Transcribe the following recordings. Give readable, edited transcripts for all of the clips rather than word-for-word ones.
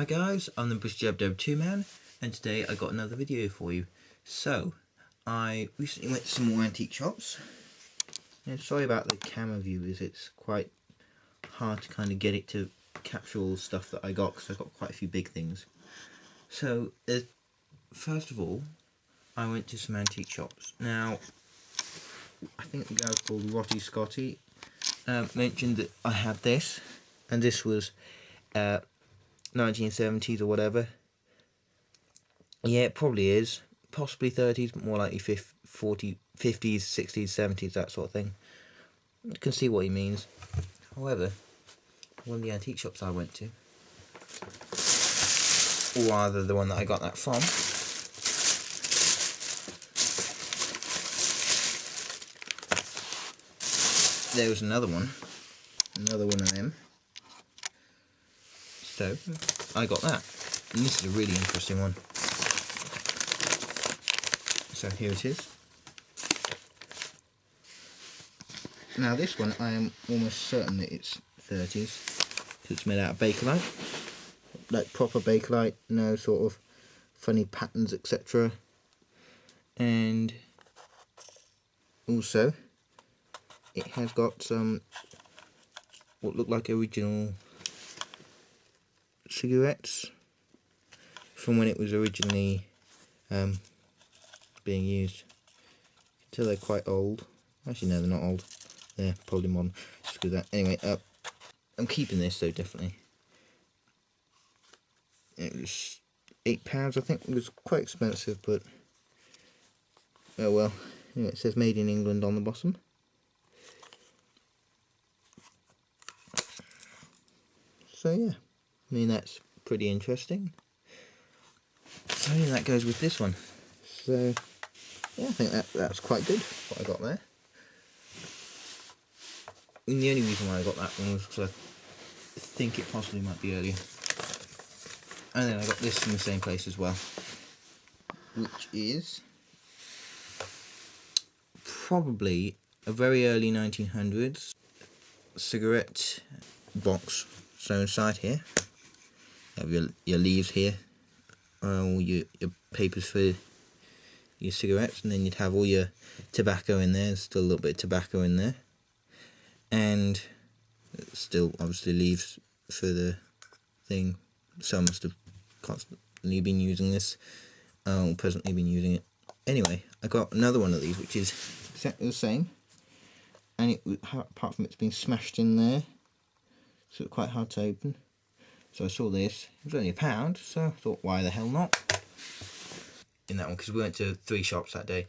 Hi guys, I'm the Bush Jeb Deb 2 Man, and today I got another video for you. So, I recently went to some more antique shops. Now, sorry about the camera view, as it's quite hard to kind of get it to capture all the stuff that I got, because I've got quite a few big things. So, first of all, I went to some antique shops. Now, I think the guy called Rotty Scotty mentioned that I had this, and this was 1970s or whatever. Yeah, it probably is. Possibly 30s, but more likely 50s, 60s, 70s, that sort of thing. You can see what he means. However, one of the antique shops I went to, or rather the one that I got that from, there was another one of them. So, I got that. And this is a really interesting one. So here it is. Now this one, I am almost certain that it's 30s. Because it's made out of Bakelite. Like proper Bakelite, no sort of funny patterns, etc. And also, it has got some what look like original cigarettes from when it was originally being used. Until they're quite old. Actually no, they're not old. They're probably modern. Screw that. Anyway, I'm keeping this though, definitely. It was £8, I think. It was quite expensive, but oh well. Anyway, it says made in England on the bottom. So yeah, I mean that's pretty interesting. So I think that goes with this one. So yeah, I think that's quite good, what I got there. And the only reason why I got that one was because I think it possibly might be earlier. And then I got this from the same place as well, which is probably a very early 1900s cigarette box. So inside here, you have your leaves here, all your papers for your cigarettes, and then you'd have all your tobacco in there. There's still a little bit of tobacco in there, and still obviously leaves for the thing. So I must have constantly been using this, or presently been using it. Anyway, I got another one of these, which is exactly the same, and it, apart from it's been smashed in there, so it's quite hard to open. So I saw this, it was only £1, so I thought, why the hell not? In that one, because we went to 3 shops that day.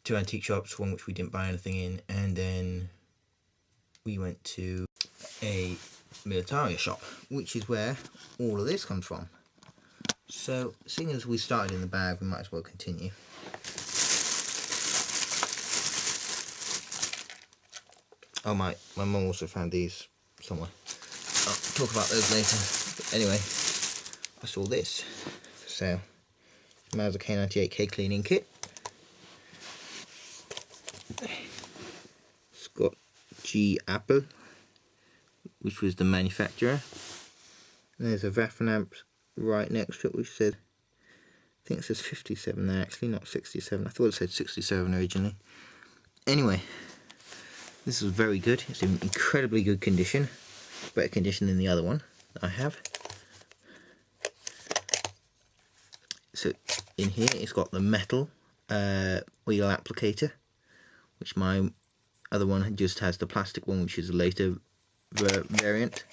2 antique shops, one which we didn't buy anything in, and then we went to a Militaria shop, which is where all of this comes from. So, seeing as we started in the bag, we might as well continue. Oh, my mum also found these somewhere. I'll talk about those later. But anyway, I saw this for sale. Mazda K98K cleaning kit. It's got G Apple, which was the manufacturer. And there's a Waffen amp right next to it, which said, I think it says 57 there actually, not 67. I thought it said 67 originally. Anyway, this is very good. It's in incredibly good condition. Better condition than the other one that I have. So in here it's got the metal wheel applicator, which my other one just has the plastic one, which is a later variant.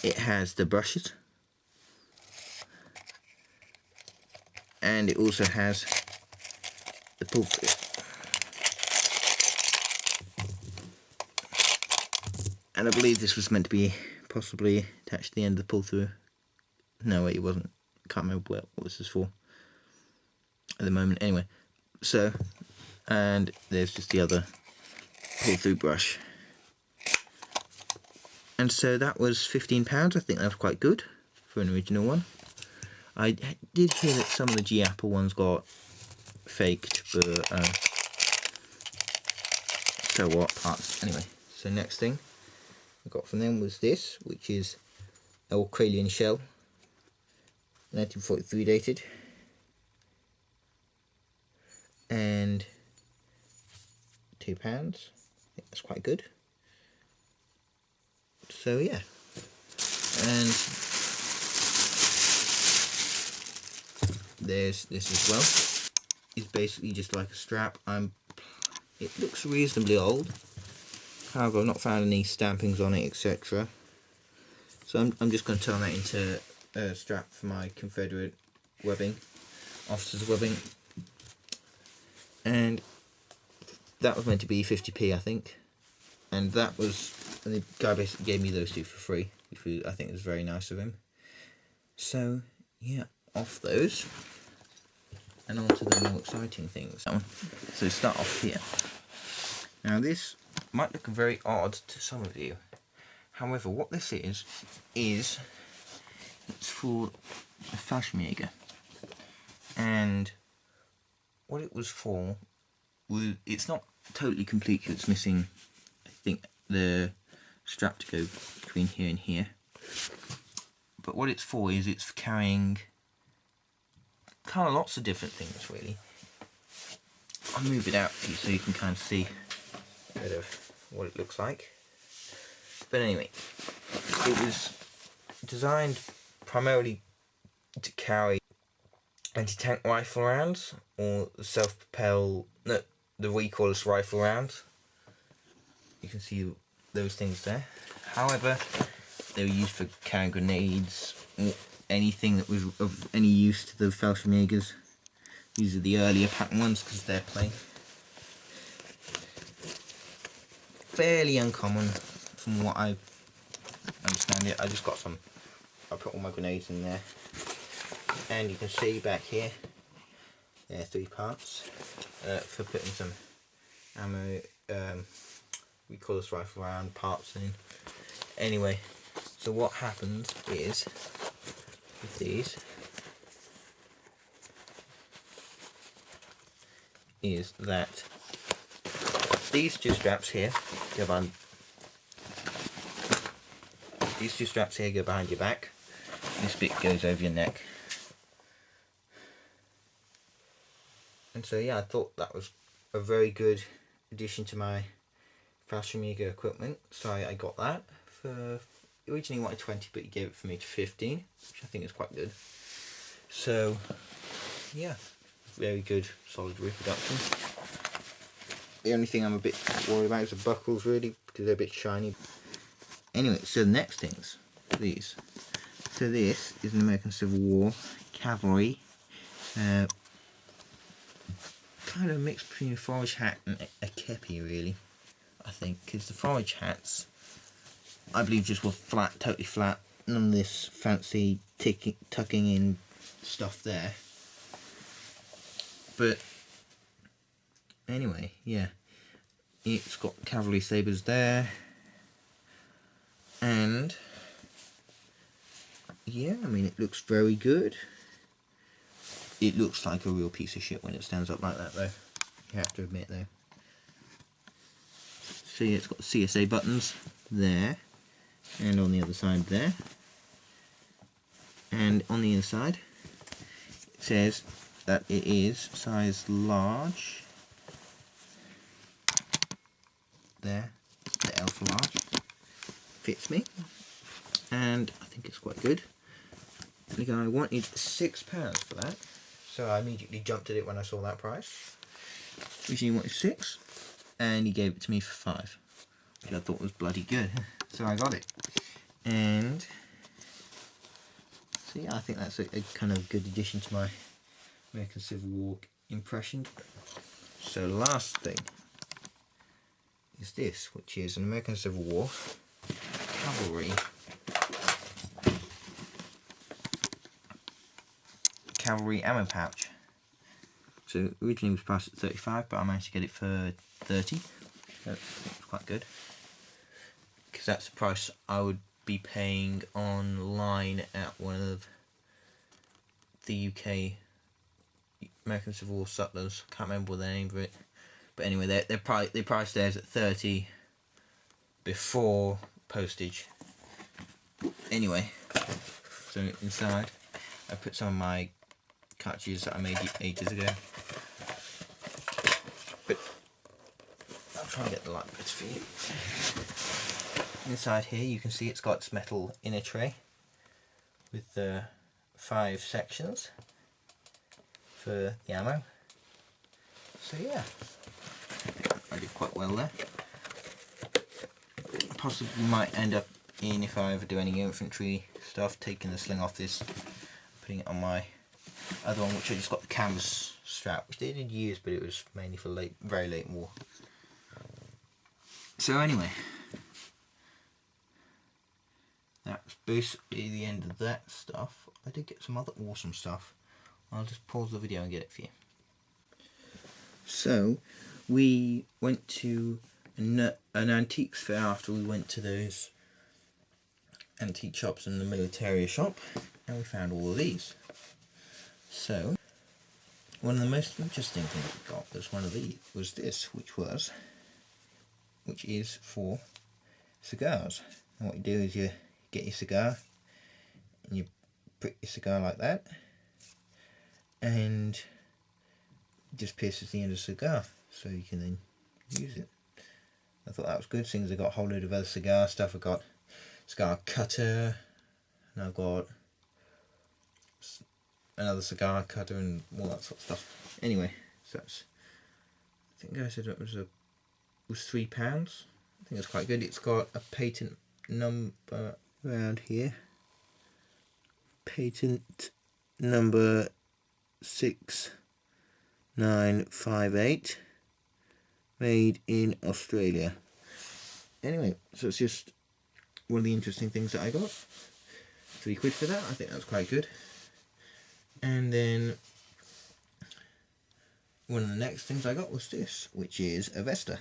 It has the brushes, and it also has the pull through. And I believe this was meant to be possibly attached to the end of the pull through. No, wait, it wasn't. Can't remember what this is for at the moment. Anyway, so, and there's just the other pull through brush. And so that was £15. I think that was quite good for an original one. I did hear that some of the G Apple ones got faked, but so what, parts. Anyway, so next thing I got from them was this, which is Australian shell, 1943 dated, and £2. I think that's quite good. So yeah, and there's this as well. It's basically just like a strap. It looks reasonably old. However, I've not found any stampings on it, etc. So I'm just going to turn that into a strap for my Confederate webbing, officers webbing. And that was meant to be 50p, I think. And the guy basically gave me those two for free, which I think was very nice of him. So yeah, off those. And on to the more exciting things. So start off here. Now this might look very odd to some of you. However, what this is it's for a Fallschirmjäger. And what it was for was, it's not totally complete because it's missing, I think, the strap to go between here and here. But what it's for is it's for carrying kind of lots of different things, really. I'll move it out for you so you can kind of see a bit of what it looks like. But anyway, it was designed primarily to carry anti-tank rifle rounds, or self-propel, no, the recoilless rifle rounds. You can see those things there. However, they were used for carrying grenades, or anything that was of any use to the Fallschirmjägers. These are the earlier pattern ones because they're plain. Fairly uncommon from what I understand it. I just got some, I put all my grenades in there. And you can see back here, there are 3 parts for putting some ammo, recoilless rifle round parts in. Anyway, so what happens is, with these, is that these two straps here go behind. These two straps here go behind your back. This bit goes over your neck. And so yeah, I thought that was a very good addition to my Fallschirmjäger equipment. So I got that for, originally wanted 20, but he gave it for me to 15, which I think is quite good. So yeah, very good, solid reproduction. The only thing I'm a bit worried about is the buckles, really, because they're a bit shiny. Anyway, so the next things, these. So this is an American Civil War cavalry, kind of a mix between a forage hat and a kepi, really, I think, because the forage hats, I believe, just were flat, totally flat, none of this fancy tucking in stuff there. But anyway, yeah, it's got cavalry sabres there, and yeah, I mean, it looks very good. It looks like a real piece of shit when it stands up like that, though. You have to admit, though. See, it's got CSA buttons there, and on the other side there, and on the inside it says that it is size large. There, the L for large. Fits me, and I think it's quite good. And again, I wanted £6 for that, so I immediately jumped at it when I saw that price. Originally wanted 6, and he gave it to me for 5, which I thought was bloody good. So I got it, and so yeah, I think that's a kind of good addition to my American Civil War impression. So last thing is this, which is an American Civil War cavalry ammo pouch. So originally it was priced at 35, but I managed to get it for 30. So it's quite good, because that's the price I would be paying online at one of the UK American Civil War sutlers. Can't remember the name of it, but anyway, they priced theirs at 30 before postage. Anyway, so inside I put some of my cartridges that I made ages ago. But I'll try and get the light better for you. Inside here you can see it's got this metal inner tray with 5 sections for the ammo. So yeah, I did quite well there. Possibly might end up in, if I ever do any infantry stuff, taking the sling off this, putting it on my other one, which I just got the canvas strap, which they did use, but it was mainly for very late war. So anyway, that's basically the end of that stuff. I did get some other awesome stuff. I'll just pause the video and get it for you. So we went to an antiques fair after we went to those antique shops and the Militaria shop, and we found all of these. So one of the most interesting things we got was one of these, was this, which is for cigars. And what you do is you get your cigar and you prick your cigar like that, and just pierces the end of the cigar, so you can then use it. I thought that was good, seeing as I got a whole load of other cigar stuff. I got cigar cutter, and I've got another cigar cutter and all that sort of stuff. Anyway, so that's, I think I said it was £3. I think it's quite good. It's got a patent number around here. Patent number 6958, made in Australia. Anyway, so it's just one of the interesting things that I got. £3 for that. I think that's quite good. And then one of the next things I got was this, which is a vesta.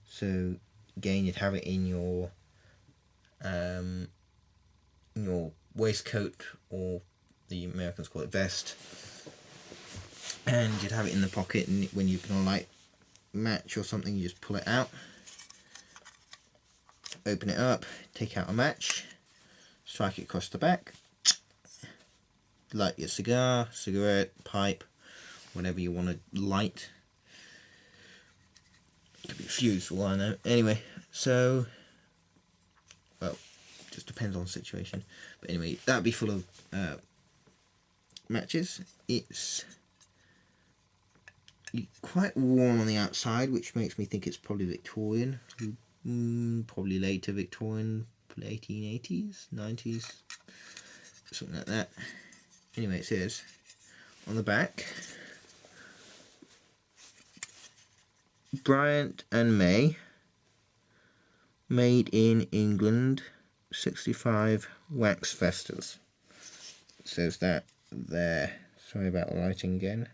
So again, you'd have it in your waistcoat, or the Americans call it vest, and you'd have it in the pocket, and when you're gonna light match or something, you just pull it out, open it up, take out a match, strike it across the back, light your cigar, cigarette, pipe, whatever you want to light. It could be a fuse for all I know. Anyway, so, well, just depends on the situation. But anyway, that'd be full of matches. It's quite warm on the outside, which makes me think it's probably Victorian, probably later Victorian, 1880s, 90s, something like that. Anyway, it says on the back, Bryant and May, made in England, 65 wax vestas. It says that there. Sorry about the lighting again.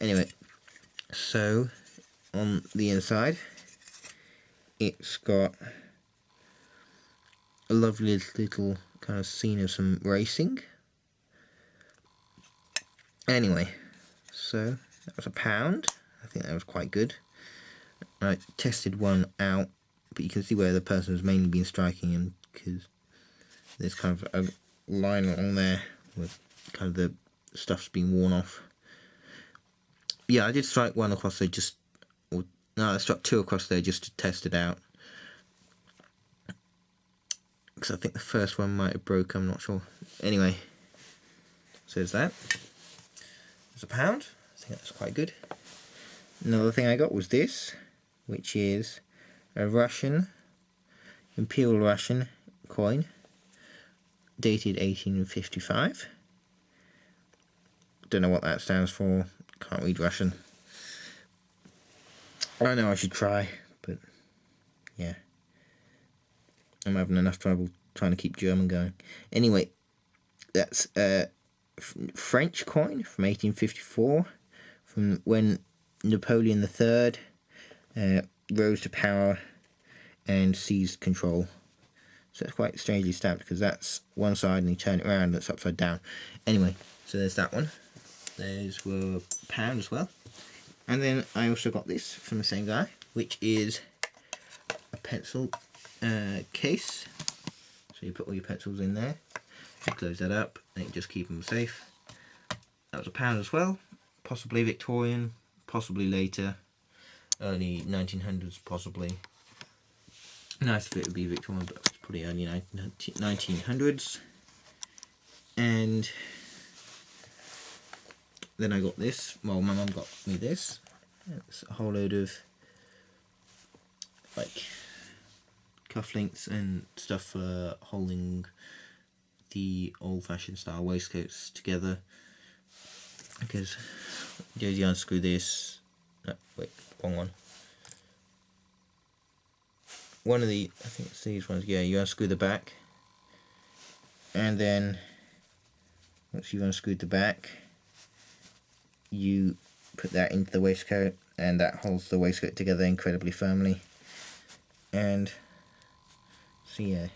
Anyway, so on the inside, it's got a lovely little kind of scene of some racing. Anyway, so that was £1. I think that was quite good. I tested one out, but you can see where the person has mainly been striking in, because there's kind of a line along there with kind of the stuff's been worn off. Yeah, I did strike one across there I struck 2 across there just to test it out, because I think the first one might have broke, I'm not sure. Anyway, so there's that. It's £1. I think that's quite good. Another thing I got was this, which is a Imperial Russian coin, dated 1855. Don't know what that stands for, can't read Russian. I know I should try, but yeah, I'm having enough trouble trying to keep German going. Anyway, that's a French coin from 1854, from when Napoleon III rose to power and seized control. So it's quite strangely stamped, because that's one side and you turn it around and it's upside down. Anyway, so there's that one. Those were £1 as well. And then I also got this from the same guy, which is a pencil case. So you put all your pencils in there, you close that up, and you just keep them safe. That was £1 as well, possibly Victorian, possibly later, early 1900s possibly. Nice if it would be Victorian, but it's probably early 1900s. And then I got this. Well, my mum got me this. It's a whole load of like cufflinks and stuff for holding the old-fashioned style waistcoats together. Because you unscrew this. No, wait, wrong one. One of the, I think it's these ones. Yeah, you unscrew the back, and then once you've unscrewed the back, you put that into the waistcoat, and that holds the waistcoat together incredibly firmly. And so yeah,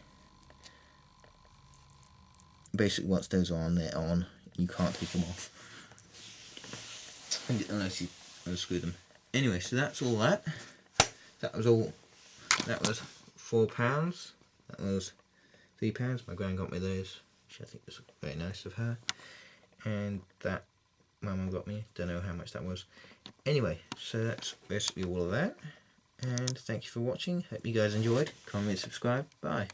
basically once those are on, they're on. You can't take them off unless you unscrew them. Anyway, so that's all that. That was all. That was £4. That was £3. My gran got me those, which I think was very nice of her. And that my mum got me. Don't know how much that was. Anyway, so that's basically all of that. And thank you for watching. Hope you guys enjoyed. Comment, subscribe. Bye.